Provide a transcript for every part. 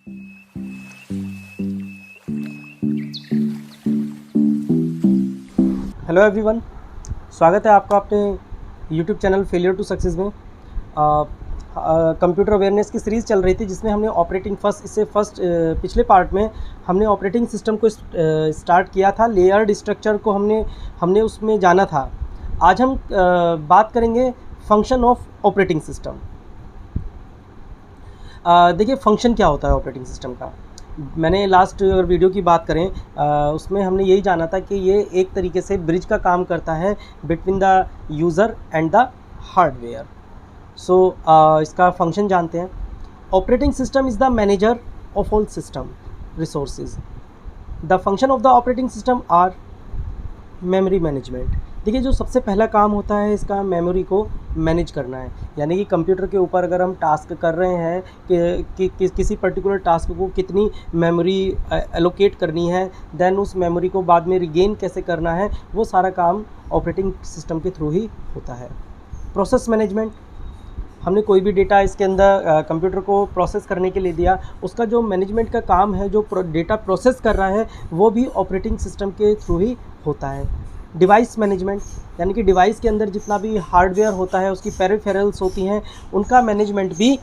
Hello everyone, स्वागत है आपका अपने YouTube channel failure to success में। कंप्यूटर अवेयरनेस की सीरीज़ चल रही थी जिसमें हमने पिछले पार्ट में हमने ऑपरेटिंग सिस्टम को स्टार्ट किया था। लेयर्ड स्ट्रक्चर को हमने उसमें जाना था। आज हम बात करेंगे फंक्शन ऑफ ऑपरेटिंग सिस्टम। देखिए, फंक्शन क्या होता है ऑपरेटिंग सिस्टम का। मैंने लास्ट अगर वीडियो की बात करें उसमें हमने यही जाना था कि ये एक तरीके से ब्रिज का काम करता है between the user and the hardware. So इसका फंक्शन जानते हैं। Operating system is the manager of all system resources. The function of the operating system are memory management. देखिए, जो सबसे पहला काम होता है इसका मेमोरी को मैनेज करना है। यानी कि कंप्यूटर के ऊपर अगर हम टास्क कर रहे हैं कि किसी पर्टिकुलर टास्क को कितनी मेमोरी एलोकेट करनी है, देन उस मेमोरी को बाद में रिगेन कैसे करना है, वो सारा काम ऑपरेटिंग सिस्टम के थ्रू ही होता है। प्रोसेस मैनेजमेंट, हमने कोई भी डेटा इसके अंदर कंप्यूटर को प्रोसेस करने के लिए दिया, उसका जो मैनेजमेंट का काम है, जो डेटा प्रोसेस कर रहा है, वो भी ऑपरेटिंग सिस्टम के थ्रू ही होता है। डिवाइस मैनेजमेंट, यानी कि डिवाइस के अंदर जितना भी हार्डवेयर होता है, उसकी पेरिफेरल्स होती हैं, उनका मैनेजमेंट भी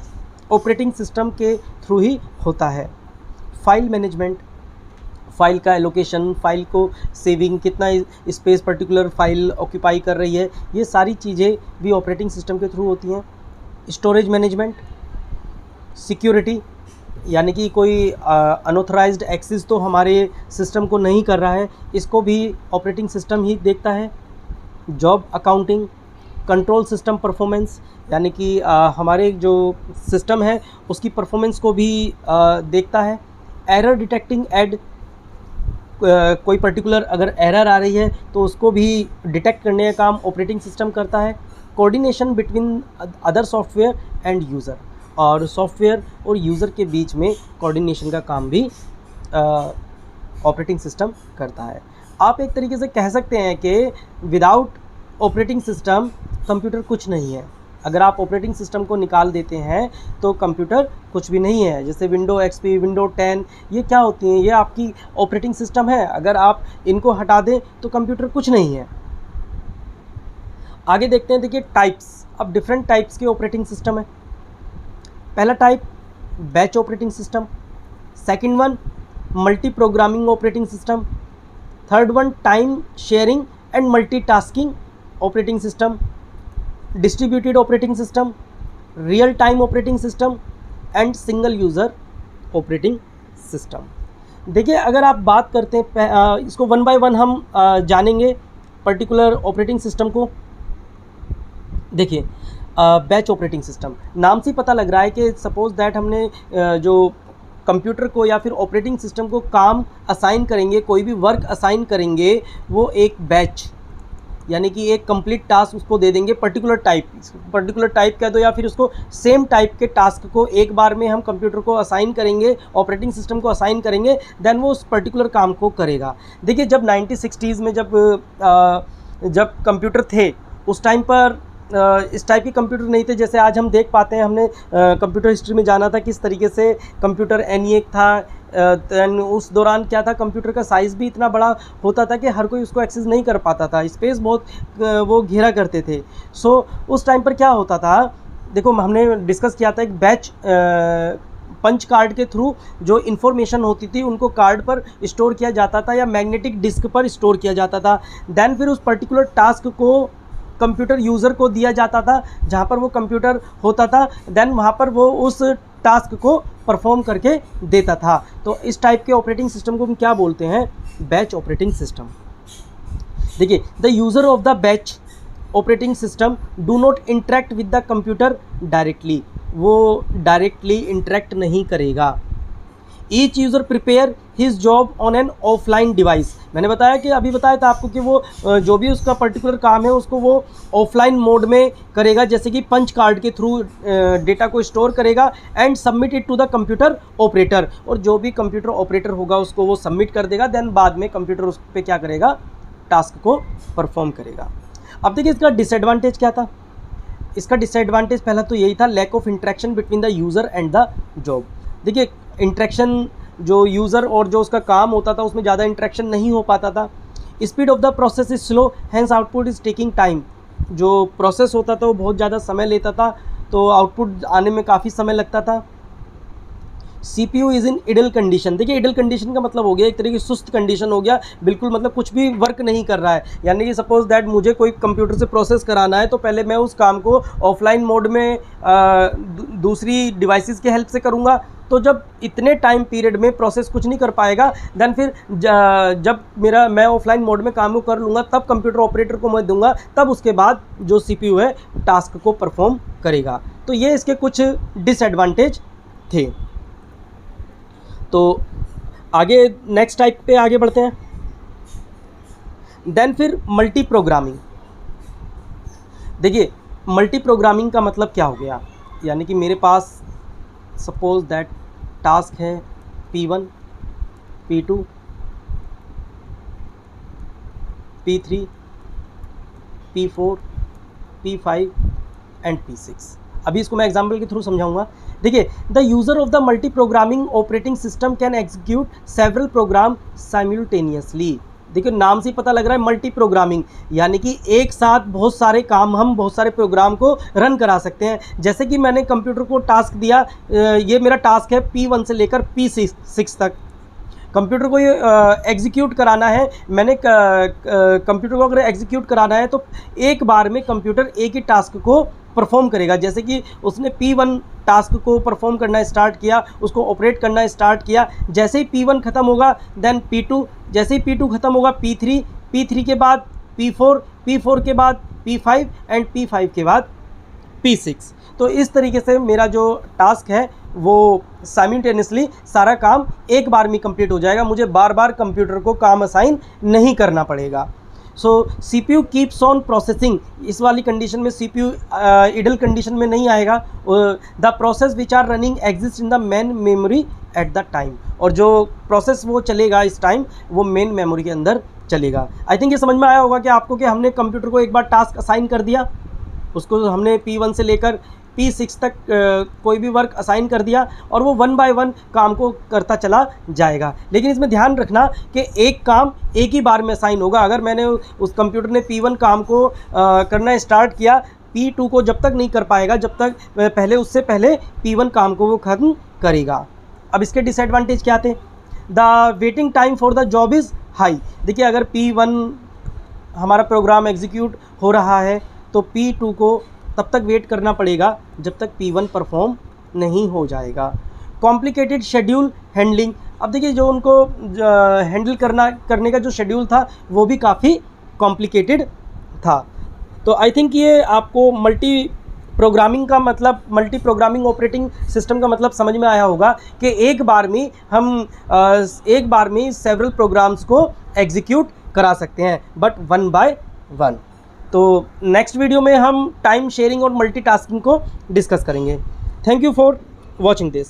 ऑपरेटिंग सिस्टम के थ्रू ही होता है। फाइल मैनेजमेंट, फाइल का एलोकेशन, फाइल को सेविंग, कितना स्पेस पर्टिकुलर फाइल ऑक्यूपाई कर रही है, ये सारी चीज़ें भी ऑपरेटिंग सिस्टम के थ्रू होती हैं। स्टोरेज मैनेजमेंट, सिक्योरिटी, यानी कि कोई अनऑथराइज्ड एक्सेस तो हमारे सिस्टम को नहीं कर रहा है, इसको भी ऑपरेटिंग सिस्टम ही देखता है। Job accounting, control system performance, यानी कि हमारे जो सिस्टम है उसकी परफॉर्मेंस को भी देखता है। एरर डिटेक्टिंग एड, कोई पर्टिकुलर अगर एरर आ रही है तो उसको भी डिटेक्ट करने का काम ऑपरेटिंग सिस्टम करता है। Coordination between other software end user, और सॉफ्टवेयर और यूज़र के बीच में कोऑर्डिनेशन का काम भी ऑपरेटिंग सिस्टम करता है। आप एक तरीके से कह सकते हैं कि विदाउट ऑपरेटिंग सिस्टम कंप्यूटर कुछ नहीं है। अगर आप ऑपरेटिंग सिस्टम को निकाल देते हैं तो कंप्यूटर कुछ भी नहीं है। जैसे विंडो एक्सपी, विंडो 10, ये क्या होती हैं? ये आपकी ऑपरेटिंग सिस्टम है। अगर आप इनको हटा दें तो कंप्यूटर कुछ नहीं है। आगे देखते हैं। देखिए, टाइप्स। अब डिफरेंट टाइप्स के ऑपरेटिंग सिस्टम है। पहला type batch operating system, second one multi programming operating system, third one time sharing and multitasking operating system, distributed operating system, real time operating system and single user operating system. देखिए, अगर आप बात करते हैं इसको one by one हम जानेंगे particular operating system को। देखिए, बैच ऑपरेटिंग सिस्टम, नाम से पता लग रहा है कि सपोज़ दैट हमने जो कंप्यूटर को या फिर ऑपरेटिंग सिस्टम को काम असाइन करेंगे, कोई भी वर्क असाइन करेंगे, वो एक बैच यानी कि एक कंप्लीट टास्क उसको दे देंगे। पर्टिकुलर टाइप कह दो या फिर उसको सेम टाइप के टास्क को एक बार में हम कंप्यूटर को असाइन करेंगे, ऑपरेटिंग सिस्टम को असाइन करेंगे, देन वो उस पर्टिकुलर काम को करेगा। देखिए, जब 1960s में जब कंप्यूटर थे, उस टाइम पर इस टाइप के कंप्यूटर नहीं थे जैसे आज हम देख पाते हैं। हमने कंप्यूटर हिस्ट्री में जाना था किस तरीके से कंप्यूटर ENIAC था। दैन उस दौरान क्या था, कंप्यूटर का साइज़ भी इतना बड़ा होता था कि हर कोई उसको एक्सेस नहीं कर पाता था, स्पेस बहुत वो घेरा करते थे। सो उस टाइम पर क्या होता था, देखो हमने डिस्कस किया था, एक बैच पंच कार्ड के थ्रू जो इन्फॉर्मेशन होती थी उनको कार्ड पर स्टोर किया जाता था या मैग्नेटिक डिस्क पर स्टोर किया जाता था। दैन फिर उस पर्टिकुलर टास्क को कंप्यूटर यूज़र को दिया जाता था, जहाँ पर वो कंप्यूटर होता था, देन वहाँ पर वो उस टास्क को परफॉर्म करके देता था। तो इस टाइप के ऑपरेटिंग सिस्टम को हम क्या बोलते हैं? Batch operating system. देखिए, the user of the batch operating system do not interact with the computer directly, वो डायरेक्टली इंटरेक्ट नहीं करेगा। Each user prepare his job on an offline device. मैंने बताया कि अभी बताया था आपको कि वो जो भी उसका पर्टिकुलर काम है उसको वो ऑफलाइन मोड में करेगा, जैसे कि पंच कार्ड के थ्रू डेटा को स्टोर करेगा and submit it to the computer operator, और जो भी कंप्यूटर ऑपरेटर होगा उसको वो सबमिट कर देगा। देन बाद में कंप्यूटर उस पर क्या करेगा, टास्क को परफॉर्म करेगा। अब देखिए, इसका डिसएडवांटेज क्या था। इसका डिसएडवांटेज पहला तो यही था, lack of interaction between the user and the job. देखिए इंटरेक्शन जो यूज़र और जो उसका काम होता था उसमें ज़्यादा इंटरेक्शन नहीं हो पाता था। Speed of the process is slow, hence output is taking time. जो प्रोसेस होता था वो बहुत ज़्यादा समय लेता था, तो आउटपुट आने में काफ़ी समय लगता था। CPU is in idle condition. देखिए इडल कंडीशन का मतलब हो गया एक तरह की सुस्त कंडीशन हो गया, बिल्कुल मतलब कुछ भी वर्क नहीं कर रहा है। यानी कि सपोज दैट मुझे कोई कंप्यूटर से प्रोसेस कराना है तो पहले मैं उस काम को ऑफलाइन मोड में दूसरी डिवाइसेस के हेल्प से करूँगा, तो जब इतने टाइम पीरियड में प्रोसेस कुछ नहीं कर पाएगा, देन फिर जब मैं ऑफलाइन मोड में काम को कर लूँगा तब कंप्यूटर ऑपरेटर को मैं दूंगा, तब उसके बाद जो CPU है टास्क को परफॉर्म करेगा। तो ये इसके कुछ डिसएडवांटेज थे। तो आगे नेक्स्ट टाइप पे आगे बढ़ते हैं। देन फिर मल्टी प्रोग्रामिंग। देखिए मल्टी प्रोग्रामिंग का मतलब क्या हो गया, यानी कि मेरे पास सपोज दैट टास्क है P1, P2, P3, P4, P5 and P6। अभी इसको मैं एग्जाम्पल के थ्रू समझाऊंगा। देखिए the user of the multi programming operating system can execute several programme simultaneously. देखिए नाम से ही पता लग रहा है मल्टी प्रोग्रामिंग, यानी कि एक साथ बहुत सारे काम, हम बहुत सारे प्रोग्राम को रन करा सकते हैं। जैसे कि मैंने कंप्यूटर को टास्क दिया, ये मेरा टास्क है P1 से लेकर P6 तक। कंप्यूटर को ये एग्जीक्यूट कराना है, मैंने कंप्यूटर को अगर एग्जीक्यूट कराना है तो एक बार में कंप्यूटर एक ही टास्क को परफॉर्म करेगा। जैसे कि उसने P1 टास्क को परफॉर्म करना स्टार्ट किया, उसको ऑपरेट करना स्टार्ट किया, जैसे ही P1 ख़त्म होगा देन P2, जैसे ही P2 ख़त्म होगा P3, P3 के बाद P4, P4 के बाद P5 एंड P5 के बाद P6। तो इस तरीके से मेरा जो टास्क है वो साइमल्टेनियसली सारा काम एक बार में कंप्लीट हो जाएगा, मुझे बार बार कंप्यूटर को काम असाइन नहीं करना पड़ेगा। सो CPU कीप्स ऑन प्रोसेसिंग। इस वाली कंडीशन में CPU इडल कंडीशन में नहीं आएगा। The process which are running exist in the main memory at the time. और जो प्रोसेस वो चलेगा इस टाइम वो मेन मेमोरी के अंदर चलेगा। आई थिंक ये समझ में आया होगा कि आपको कि हमने कंप्यूटर को एक बार टास्क असाइन कर दिया, उसको हमने P1 से लेकर P6 तक कोई भी वर्क असाइन कर दिया और वो 1 बाय 1 काम को करता चला जाएगा। लेकिन इसमें ध्यान रखना कि एक काम एक ही बार में असाइन होगा। अगर मैंने उस कंप्यूटर ने P1 काम को करना स्टार्ट किया, P2 को जब तक नहीं कर पाएगा जब तक उससे पहले P1 काम को वो ख़त्म करेगा। अब इसके डिसएडवांटेज क्या थे? The waiting time for the job is high. देखिए अगर P1 हमारा प्रोग्राम एग्जीक्यूट हो रहा है तो P2 को तब तक वेट करना पड़ेगा जब तक P1 परफॉर्म नहीं हो जाएगा। Complicated schedule handling. अब देखिए जो उनको हैंडल करने का जो शेड्यूल था वो भी काफ़ी कॉम्प्लिकेटेड था। तो आई थिंक ये आपको मल्टी प्रोग्रामिंग ऑपरेटिंग सिस्टम का मतलब समझ में आया होगा कि एक बार में सेवरल प्रोग्राम्स को एग्जीक्यूट करा सकते हैं, बट 1 बाय 1। तो नेक्स्ट वीडियो में हम टाइम शेयरिंग और मल्टीटास्किंग को डिस्कस करेंगे। Thank you for watching this.